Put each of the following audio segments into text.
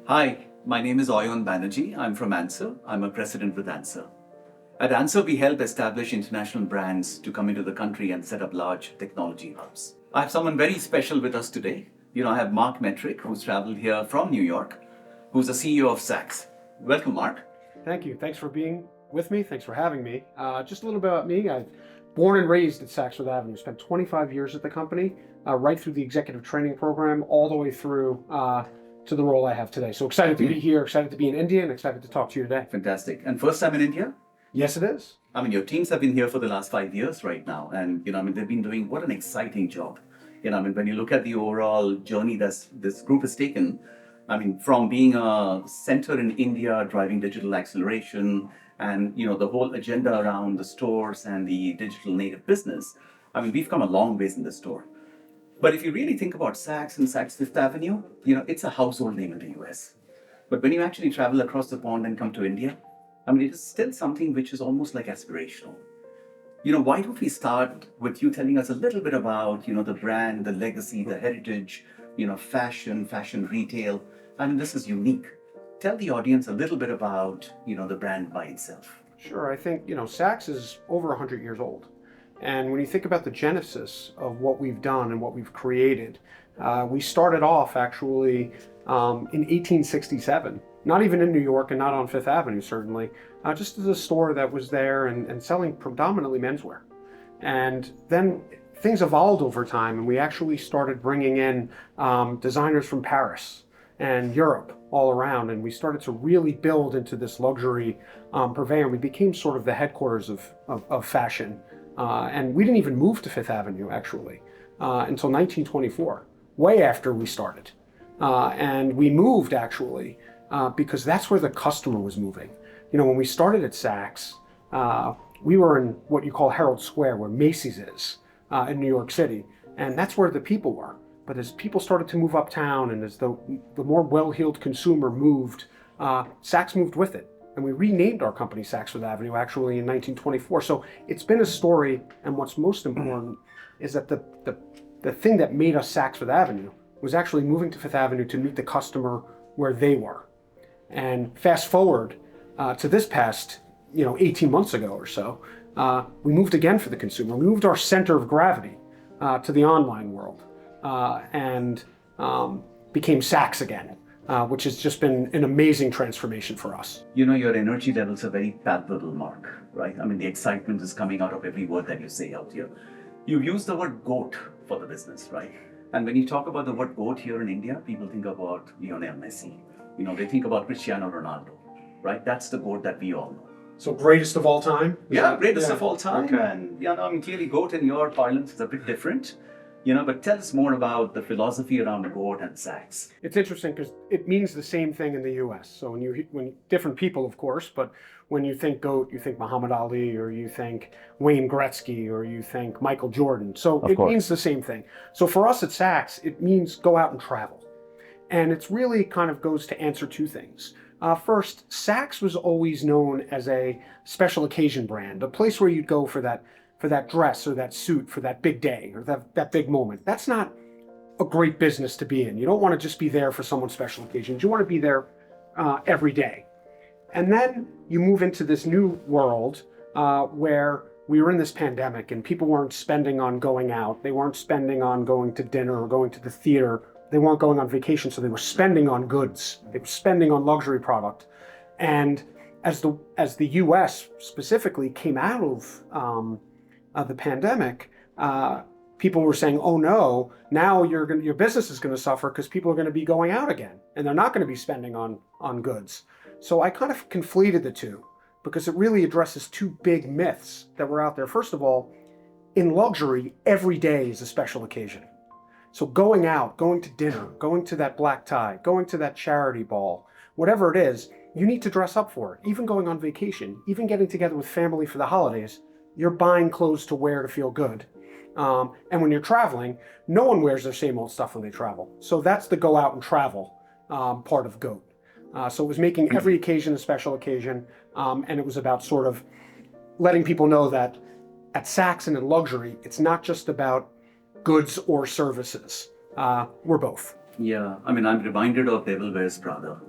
Hi, my name is Oyon Banerjee. I'm from Answer. I'm a president with Answer. At Answer, we help establish international brands to come into the country and set up large technology hubs. I have someone very special with us today. I have Marc Metrick, who's traveled here from New York, who's the CEO of Saks. Welcome, Marc. Thank you. Thanks for being with me. Thanks for having me. Just a little bit about me. I'm born and raised at Saks Fifth Avenue. Spent 25 years at the company, right through the executive training program, all the way through to the role I have today. So excited to be here, excited to be in India, and excited to talk to you today. Fantastic. And first time in India? Yes, it is. Your teams have been here for the last 5 years right now. And, they've been doing what an exciting job. When you look at the overall journey that this group has taken, from being a center in India, driving digital acceleration, and, the whole agenda around the stores and the digital native business, we've come a long ways in the store. But if you really think about Saks and Saks Fifth Avenue, it's a household name in the US. But when you actually travel across the pond and come to India, it is still something which is almost like aspirational. Why don't we start with you telling us a little bit about, the brand, the legacy, the heritage, fashion retail. This is unique. Tell the audience a little bit about, the brand by itself. Sure. I think, Saks is over 100 years old. And when you think about the genesis of what we've done and what we've created, we started off actually in 1867, not even in New York and not on Fifth Avenue, certainly, just as a store that was there and selling predominantly menswear. And then things evolved over time, and we actually started bringing in designers from Paris and Europe all around, and we started to really build into this luxury purveyor. We became sort of the headquarters of fashion. And we didn't even move to Fifth Avenue, actually, until 1924, way after we started. And we moved, actually, because that's where the customer was moving. When we started at Saks, we were in what you call Herald Square, where Macy's is in New York City. And that's where the people were. But as people started to move uptown and as the more well-heeled consumer moved, Saks moved with it. And we renamed our company Saks Fifth Avenue actually in 1924. So it's been a story, and what's most important is that the thing that made us Saks Fifth Avenue was actually moving to Fifth Avenue to meet the customer where they were. And fast forward to this past 18 months ago or so, we moved again for the consumer. We moved our center of gravity to the online world and became Saks again. Which has just been an amazing transformation for us. Your energy levels are very palpable, Marc, right? The excitement is coming out of every word that you say out here. You've used the word GOAT for the business, right? And when you talk about the word GOAT here in India, people think about Lionel Messi. They think about Cristiano Ronaldo, right? That's the GOAT that we all know. So greatest of all time? Yeah, greatest of all time. Okay. And clearly GOAT in your parlance is a bit different. But tell us more about the philosophy around GOAT and Saks. It's interesting because it means the same thing in the U.S. So when different people, of course, but when you think GOAT, you think Muhammad Ali, or you think Wayne Gretzky, or you think Michael Jordan. So it means the same thing. So for us at Saks, it means go out and travel. And it's really kind of goes to answer two things. First, Saks was always known as a special occasion brand, a place where you'd go for that dress or that suit for that big day or that big moment. That's not a great business to be in. You don't want to just be there for someone's special occasions. You want to be there every day. And then you move into this new world where we were in this pandemic and people weren't spending on going out. They weren't spending on going to dinner or going to the theater. They weren't going on vacation, so they were spending on goods. They were spending on luxury product. And as the U.S. specifically came out of the pandemic, people were saying, "Oh no, now your business is going to suffer because people are going to be going out again, and they're not going to be spending on goods." So I kind of conflated the two because it really addresses two big myths that were out there. First of all, in luxury, every day is a special occasion. So going out, going to dinner, going to that black tie, going to that charity ball, whatever it is, you need to dress up for it. Even going on vacation, even getting together with family for the holidays, you're buying clothes to wear to feel good. And when you're traveling, no one wears their same old stuff when they travel. So that's the go out and travel part of GOAT. So it was making every occasion a special occasion, and it was about sort of letting people know that at Saks and in luxury, it's not just about goods or services. We're both. Yeah, I'm reminded of Devil Wears Prada.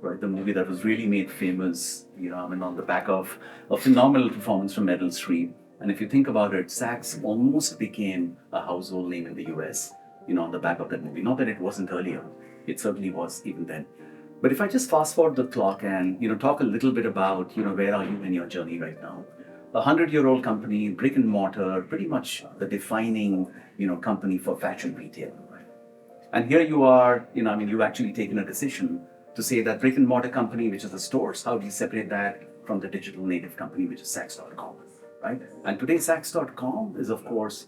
right? The movie that was really made famous, on the back of a phenomenal performance from Meryl Streep. And if you think about it, Saks almost became a household name in the US, on the back of that movie. Not that it wasn't earlier, it certainly was even then. But if I just fast forward the clock and, talk a little bit about, where are you in your journey right now? 100-year-old company, brick and mortar, pretty much the defining, company for fashion retail. And here you are, you've actually taken a decision to say that brick and mortar company, which is the stores, how do you separate that from the digital native company, which is Saks.com, right? And today Saks.com is, of course,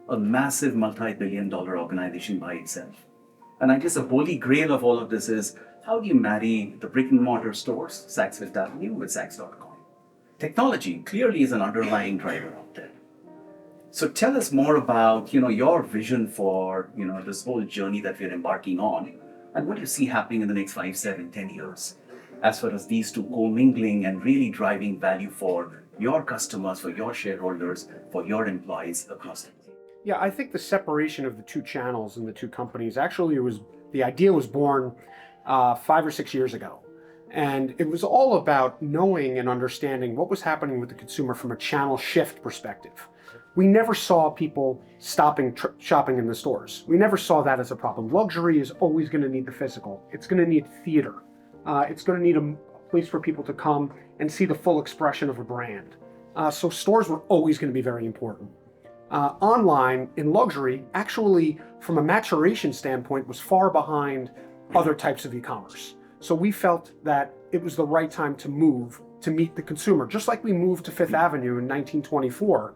a massive multi-billion-dollar organization by itself. And I guess the holy grail of all of this is, how do you marry the brick and mortar stores, Saks Fifth Avenue, with Saks.com? Technology clearly is an underlying driver out there. So tell us more about, your vision for, this whole journey that we're embarking on, and what you see happening in the next 5, 7, 10 years, as far as these two co-mingling and really driving value for your customers, for your shareholders, for your employees across the world. Yeah, I think the separation of the two channels and the two companies, actually the idea was born 5 or 6 years ago. And it was all about knowing and understanding what was happening with the consumer from a channel shift perspective. We never saw people stopping shopping in the stores. We never saw that as a problem. Luxury is always going to need the physical. It's going to need theater. It's going to need a place for people to come and see the full expression of a brand. So stores were always going to be very important. Online in luxury, actually, from a maturation standpoint, was far behind other types of e-commerce. So we felt that it was the right time to move to meet the consumer. Just like we moved to Fifth Avenue in 1924,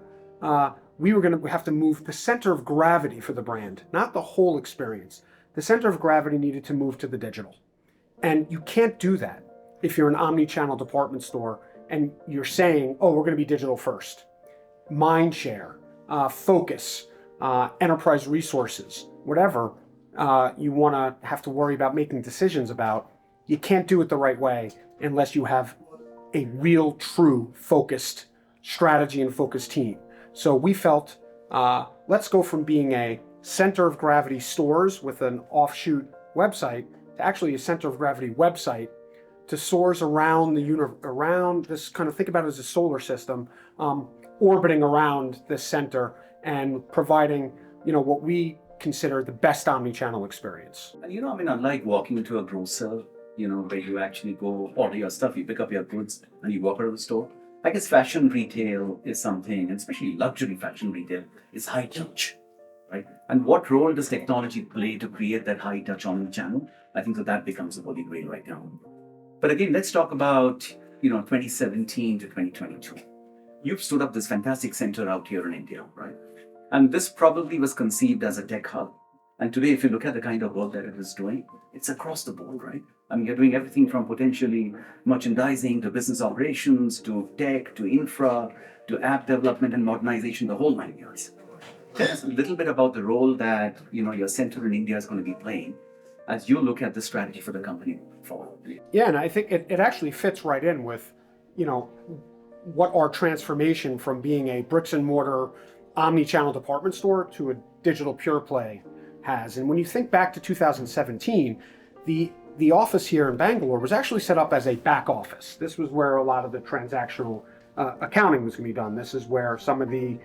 we were going to have to move the center of gravity for the brand, not the whole experience. The center of gravity needed to move to the digital. And you can't do that if you're an omni-channel department store and you're saying, oh, we're going to be digital first. Mind share, focus, enterprise resources, whatever you want to have to worry about making decisions about, you can't do it the right way unless you have a real, true, focused strategy and focused team. So we felt, let's go from being a center of gravity stores with an offshoot website to actually a center of gravity website to stores around around this, kind of think about it as a solar system, orbiting around this center and providing, what we consider the best omni-channel experience. And unlike walking into a grocer, where you actually go order your stuff, you pick up your goods and you walk out of the store. I guess fashion retail is something, and especially luxury fashion retail, is high touch, right? And what role does technology play to create that high touch omni-channel? I think that becomes the holy grail right now. But again, let's talk about, 2017 to 2022. You've stood up this fantastic center out here in India, right? And this probably was conceived as a tech hub. And today, if you look at the kind of work that it is doing, it's across the board, right? You're doing everything from potentially merchandising to business operations to tech to infra to app development and modernization, the whole 9 yards. Tell us a little bit about the role that your center in India is going to be playing as you look at the strategy for the company forward. Yeah, and I think it actually fits right in with, what our transformation from being a bricks and mortar omni-channel department store to a digital pure play has. And when you think back to 2017, the office here in Bangalore was actually set up as a back office. This was where a lot of the transactional accounting was going to be done. This is where some of the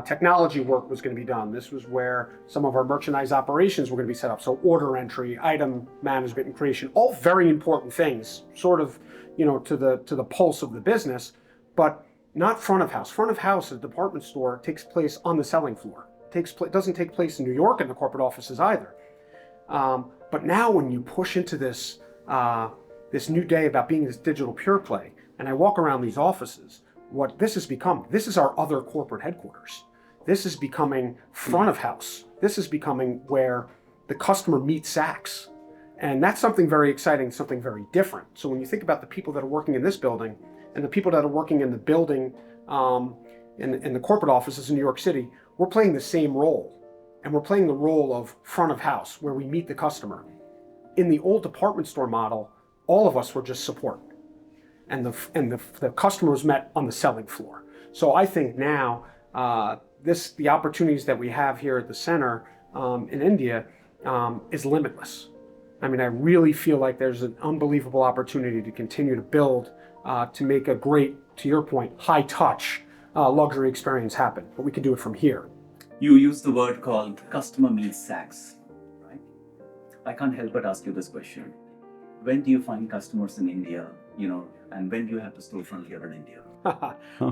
technology work was going to be done. This was where some of our merchandise operations were going to be set up. So order entry, item management and creation, all very important things, sort of, to the pulse of the business, but not front of house. Front of house at a department store takes place on the selling floor. It doesn't take place in New York in the corporate offices either. But now when you push into this new day about being this digital pure play, and I walk around these offices, what this has become, this is our other corporate headquarters. This is becoming front of house. This is becoming where the customer meets Saks. And that's something very exciting, something very different. So when you think about the people that are working in this building and the people that are working in the building in the corporate offices in New York City, we're playing the same role. And we're playing the role of front of house where we meet the customer. In the old department store model, all of us were just support. And the customers met on the selling floor. So I think now the opportunities that we have here at the center in India is limitless. I mean, I really feel like there's an unbelievable opportunity to continue to build, to make a great, to your point, high touch luxury experience happen. But we can do it from here. You used the word called customer meets Saks, right? I can't help but ask you this question. When do you find customers in India, and when do you have the storefront here in India?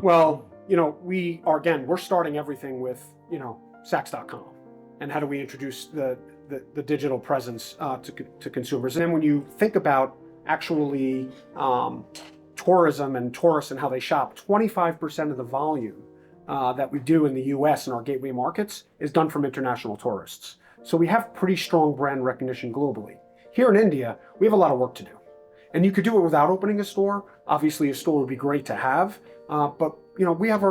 Well, we're starting everything with, Saks.com. And how do we introduce the digital presence to consumers? And then when you think about actually tourism and tourists and how they shop, 25% of the volume that we do in the US in our gateway markets is done from international tourists. So we have pretty strong brand recognition globally. Here in India, we have a lot of work to do. And you could do it without opening a store. Obviously, a store would be great to have, but we have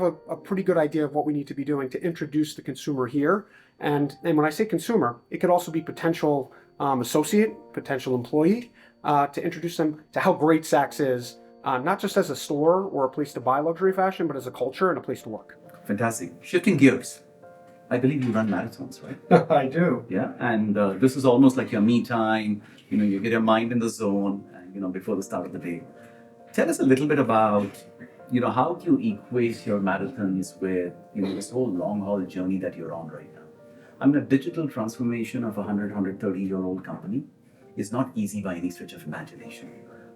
a pretty good idea of what we need to be doing to introduce the consumer here. And when I say consumer, it could also be potential associate, potential employee, to introduce them to how great Saks is, not just as a store or a place to buy luxury fashion, but as a culture and a place to work. Fantastic. Shifting gears. I believe you run marathons, right? I do. Yeah, and this is almost like your me time. You get your mind in the zone, before the start of the day. Tell us a little bit about, how do you equate your marathons with, this whole long haul journey that you're on right now? I mean, a digital transformation of a 130-year-old company is not easy by any stretch of imagination.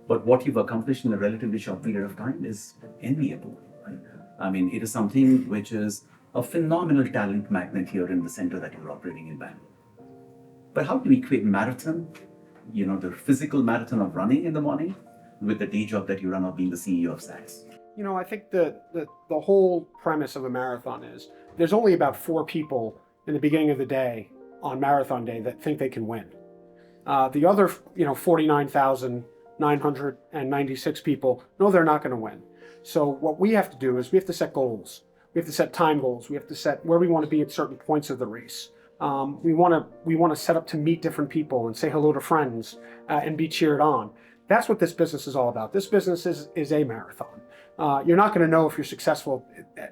But what you've accomplished in a relatively short period of time is enviable, right? I mean, it is something which is a phenomenal talent magnet here in the center that you're operating in Bangalore. But how do you equate marathon, the physical marathon of running in the morning, with the day job that you run of being the CEO of Saks? I think the whole premise of a marathon is there's only about 4 people in the beginning of the day on marathon day that think they can win. The other, 49,996 people know they're not going to win. So what we have to do is we have to set goals. We have to set time goals. We have to set where we want to be at certain points of the race. We want to set up to meet different people and say hello to friends and be cheered on. That's what this business is all about. This business is a marathon. You're not going to know if you're successful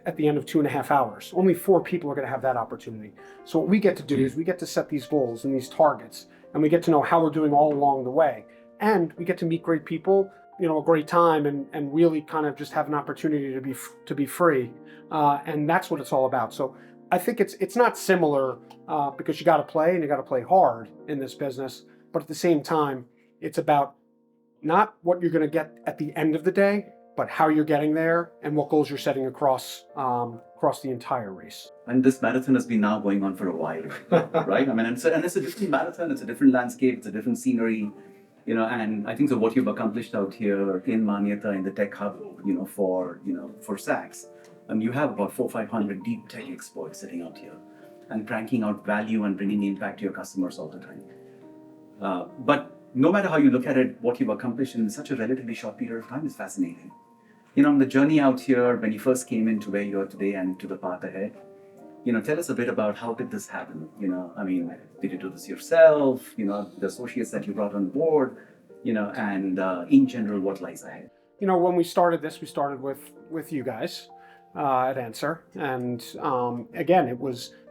at the end of 2.5 hours. Only 4 people are going to have that opportunity. So what we get to do is we get to set these goals and these targets, and we get to know how we're doing all along the way. And we get to meet great people, a great time, and really kind of just have an opportunity to be free. And that's what it's all about. So I think it's not similar because you got to play and you got to play hard in this business. But at the same time, it's about not what you're going to get at the end of the day, but how you're getting there and what goals you're setting across the entire race. And this marathon has been now going on for a while, right? I mean, and it's a different marathon, it's a different landscape, it's a different scenery, and I think so what you've accomplished out here in Manyata in the tech hub, for Saks, and you have about 400-500 deep tech experts sitting out here and cranking out value and bringing impact to your customers all the time. But no matter how you look at it, what you've accomplished in such a relatively short period of time is fascinating. The journey out here, when you first came into where you are today and to the path ahead, tell us a bit about how did this happen? I mean, did you do this yourself? The associates that you brought on board, and in general, what lies ahead? When we started this, we started with you guys at Answer. And again,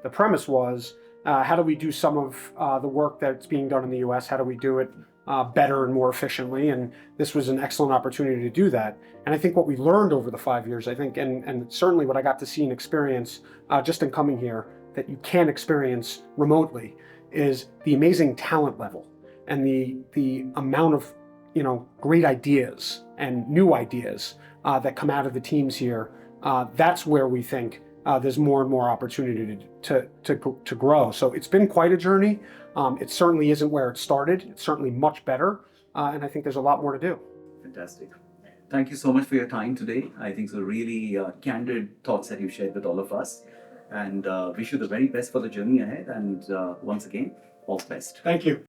the premise was, how do we do some of the work that's being done in the US? How do we do it better and more efficiently? And this was an excellent opportunity to do that. And I think what we learned over the 5 years, and certainly what I got to see and experience just in coming here, that you can experience remotely, is the amazing talent level and the amount of great ideas and new ideas that come out of the teams here. That's where we think there's more and more opportunity to grow. So it's been quite a journey. It certainly isn't where it started. It's certainly much better. And I think there's a lot more to do. Fantastic. Thank you so much for your time today. I think so really candid thoughts that you shared with all of us. And wish you the very best for the journey ahead. And once again, all the best. Thank you.